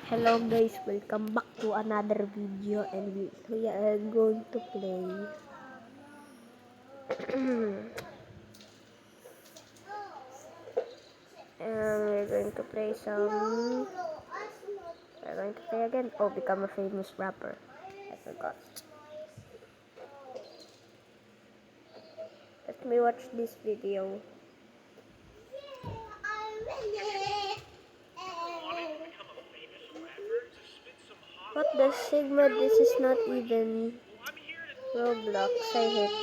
Hello guys, welcome back to another video and we are going to play we're going to play some we're going to play again. Oh, become a famous rapper. I forgot. Let me watch this video. What the Sigma? This is not even Roblox. I hate.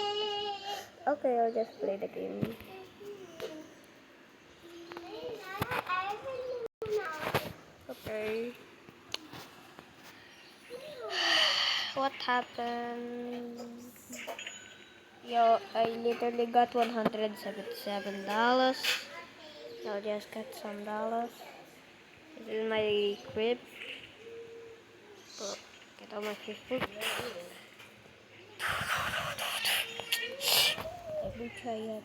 Okay, I'll just play the game. Okay. What happened? Yo, I literally got $177. I'll just get some dollars. This is my crib. Oh, get all my Facebook. Let me try it.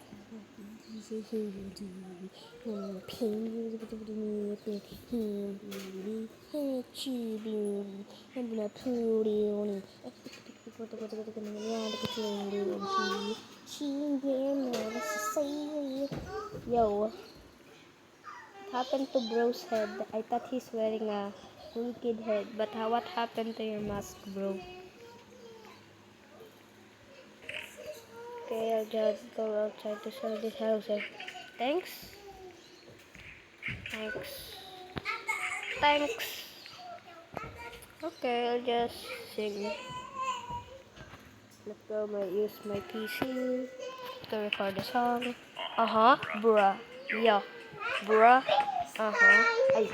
Yo, what happened to bro's head? I thought he's wearing a cool kid head, but what happened to your mask, bro? Okay, I'll just go outside to sell this house. Thanks. Thanks. Thanks. Okay, I'll just sing. Let's go. Use my PC to record the song. Bruh. Yeah. Bruh. Ay.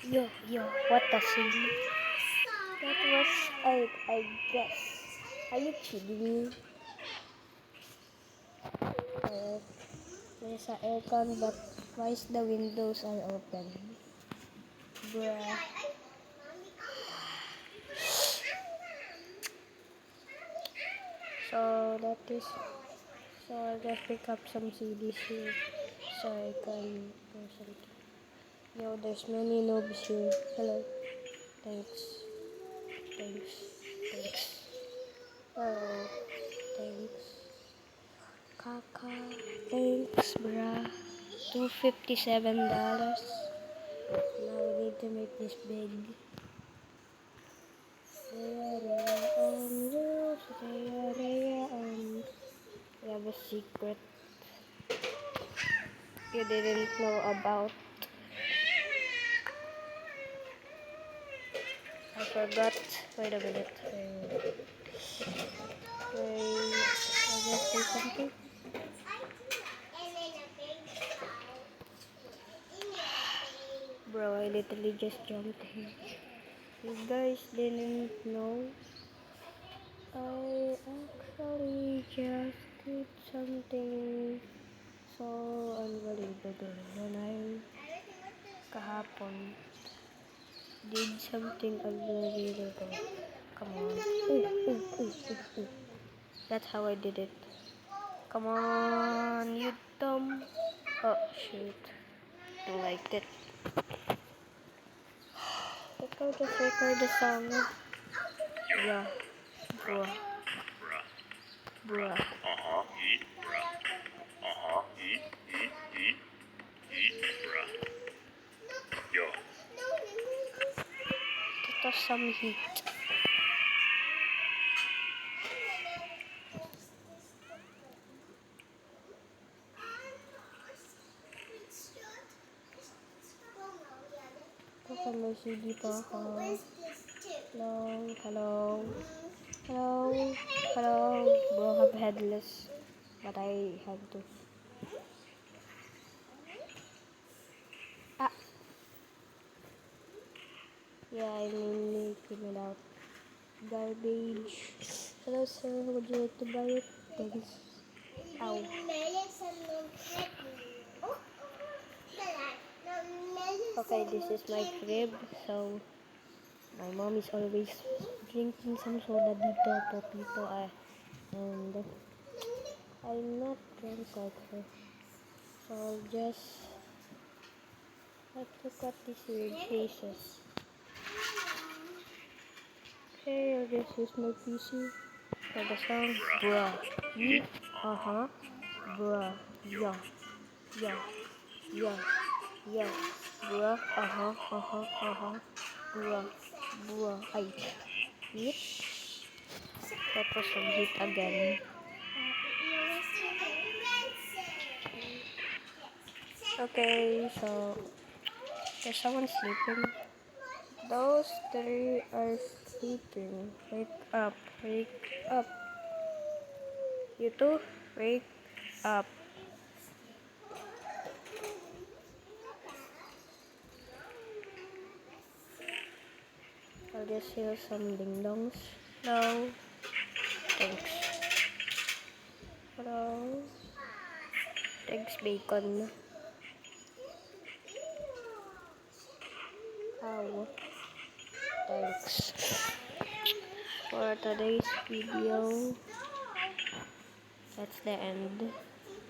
Yo. What the sing? That was I guess. Are you kidding me? There's an aircon, but why is the windows are open? Bruh. So that is. So I'll just pick up some CDs here, so I can do something. Yo, there's many noobs here. Hello. Thanks. Oh, thanks. Kaka. Thanks, bruh. $257. Now we need to make this big. We have a secret you didn't know about. I forgot. Wait a minute. Wait. I just say something. Bro, I literally just jumped here. You guys didn't know. I actually just did something so unbelievable when I kahapon did something unbelievable. Come on. Ooh. That's how I did it. Come on, you dumb. Oh, shoot. I liked it. Just record the song. Yeah. Bruh. Eat, bruh. Eat, bruh. Yo. Ito some heat. Okay, may CD pa ako. Hello. Bro, have headless. But I have to. Ah. Yeah, I mainly clean it out. Garbage. Hello, sir. Would you like to buy it? Thanks. Ow. Okay, this is my crib. So, my mom is always drinking some soda dito, popito, and I'm not drunk like her. So I'll just have to cut these weird faces. Okay, I'll just use my PC for the song. Bruh. Yeet. Uh-huh. Bruh. Yeah. Yeah. Yeah. Yeah. Bruh. Uh-huh. Uh-huh. Uh-huh. Bruh. Bruh. Ay. Yeet. That was a hit again. Okay, so there's someone sleeping. Those three are sleeping. Wake up, wake up. You two, wake up. I'll just hear some ding dongs. No, thanks. Hello. Thanks, bacon. Ow. Thanks. For today's video, that's the end.